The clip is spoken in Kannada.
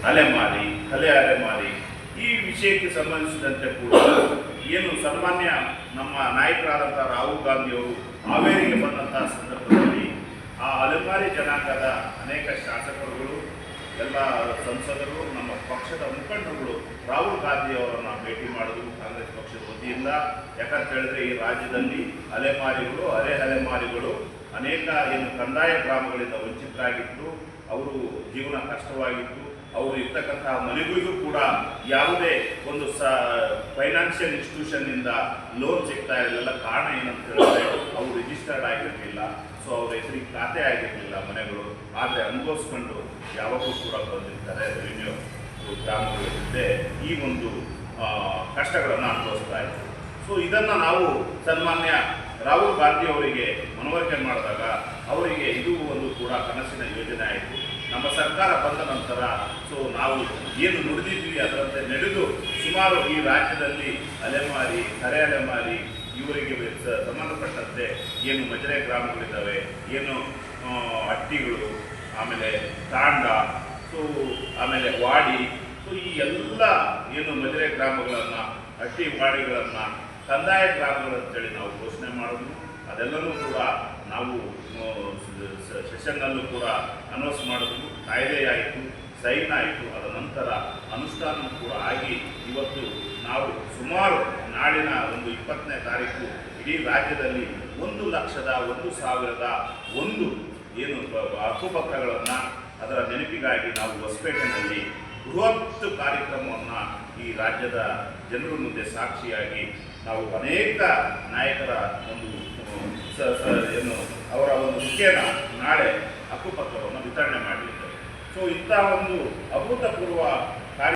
ಅಲೆಮಾರಿ, ಕಲೆ ಅಲೆಮಾರಿ ಈ ವಿಷಯಕ್ಕೆ ಸಂಬಂಧಿಸಿದಂತೆ ಕೂಡ ಏನು ಸನ್ಮಾನ್ಯ ನಮ್ಮ ನಾಯಕರಾದಂಥ ರಾಹುಲ್ ಗಾಂಧಿಯವರು ಹಾವೇರಿಗೆ ಬಂದಂತಹ ಸಂದರ್ಭದಲ್ಲಿ ಆ ಅಲೆಮಾರಿ ಜನಾಂಗದ ಅನೇಕ ಶಾಸಕರುಗಳು, ಎಲ್ಲ ಸಂಸದರು, ನಮ್ಮ ಪಕ್ಷದ ಮುಖಂಡರುಗಳು ರಾಹುಲ್ ಗಾಂಧಿಯವರನ್ನು ಭೇಟಿ ಮಾಡಿದ್ರು ಕಾಂಗ್ರೆಸ್ ಪಕ್ಷದ ವತಿಯಿಂದ. ಯಾಕಂತ ಹೇಳಿದ್ರೆ ಈ ರಾಜ್ಯದಲ್ಲಿ ಅಲೆಮಾರಿಗಳು, ಅಲೆಮಾರಿಗಳು ಅನೇಕ ಏನು ಕಂದಾಯ ಗ್ರಾಮಗಳಿಂದ ವಂಚಿತರಾಗಿದ್ದು, ಅವರು ಜೀವನ ಕಷ್ಟವಾಗಿತ್ತು. ಅವರು ಇರ್ತಕ್ಕಂತಹ ಮನೆಗಳಿಗೂ ಕೂಡ ಯಾವುದೇ ಒಂದು ಫೈನಾನ್ಷಿಯಲ್ ಇನ್ಸ್ಟಿಟ್ಯೂಷನ್ನಿಂದ ಲೋನ್ ಸಿಗ್ತಾ ಇರಲಿಲ್ಲ. ಕಾರಣ ಏನಂತ ಹೇಳಿದ್ರೆ ಅವರು ರಿಜಿಸ್ಟರ್ಡ್ ಆಗಿರಲಿಲ್ಲ, ಸೊ ಅವ್ರ ಹೆಸರಿಗೆ ಖಾತೆ ಆಗಿರಲಿಲ್ಲ ಮನೆಗಳು. ಆದರೆ ಅನುಭವಿಸ್ಕೊಂಡು ಯಾವಾಗಲೂ ಕೂಡ ಬಂದಿರ್ತಾರೆ ರೆವಿನ್ಯೂ ಗ್ರಾಮಗಳಿದ್ದೆ ಈ ಒಂದು ಕಷ್ಟಗಳನ್ನು ಅನುಭವಿಸ್ತಾ ಇದ್ದಾರೆ. ಸೊ ಇದನ್ನು ನಾವು ಸನ್ಮಾನ್ಯ ರಾಹುಲ್ ಗಾಂಧಿ ಅವರಿಗೆ ಮನವರಿಕೆ ಮಾಡಿದಾಗ ಅವರಿಗೆ ಇದು ಒಂದು ಕೂಡ ಕನಸಿನ ಯೋಜನೆ ಆಯಿತು. ನಮ್ಮ ಸರ್ಕಾರ ಬಂದ ನಂತರ ಸೊ ನಾವು ಏನು ನುಡಿದಿದ್ವಿ ಅದರಂತೆ ನಡೆದು ಸುಮಾರು ಈ ರಾಜ್ಯದಲ್ಲಿ ಅಲೆಮಾರಿ, ಕರೆ ಅಲೆಮಾರಿ ಇವರಿಗೆ ಸಂಬಂಧಪಟ್ಟಂತೆ ಏನು ಮಜರೆ ಗ್ರಾಮಗಳಿದ್ದಾವೆ, ಏನು ಹಟ್ಟಿಗಳು, ಆಮೇಲೆ ತಾಂಡ, ಸೊ ಆಮೇಲೆ ವಾಡಿ, ಸೊ ಈ ಎಲ್ಲ ಏನು ಮಜರೆ ಗ್ರಾಮಗಳನ್ನು, ಹಟ್ಟಿ ವಾಡಿಗಳನ್ನು ಕಂದಾಯ ಗ್ರಾಮಗಳಂತೇಳಿ ನಾವು ಘೋಷಣೆ ಮಾಡಿದ್ವಿ. ಅದೆಲ್ಲವೂ ಕೂಡ ನಾವು ಸೆಷನ್ನಲ್ಲೂ ಕೂಡ ಅನೌನ್ಸ್ ಮಾಡಿದ್ವು. ಕಾಯ್ದೆ ಆಯಿತು, ಸೈನ್ ಆಯಿತು. ಅದರ ನಂತರ ಅನುಷ್ಠಾನ ಕೂಡ ಆಗಿ ಇವತ್ತು ನಾವು ಸುಮಾರು ನಾಳಿನ ಒಂದು 20ನೇ ತಾರೀಕು ಇಡೀ ರಾಜ್ಯದಲ್ಲಿ 1,01,001 ಏನು ಹಕ್ಕುಪತ್ರಗಳನ್ನು ಅದರ ನೆನಪಿಗಾಗಿ ನಾವು ಹೊಸಪೇಟೆಯಲ್ಲಿ ಬೃಹತ್ ಕಾರ್ಯಕ್ರಮವನ್ನು ಈ ರಾಜ್ಯದ ಜನರ ಮುಂದೆ ಸಾಕ್ಷಿಯಾಗಿ ನಾವು ಅನೇಕ ನಾಯಕರ ಒಂದು ಏನು ಅವರ ಒಂದು ಮುಖೇನ ನಾಳೆ ಹಕ್ಕುಪತ್ರವನ್ನು ವಿತರಣೆ ಮಾಡಲಿದ್ದೇವೆ. ಸೊ ಇಂಥ ಒಂದು ಅಭೂತಪೂರ್ವ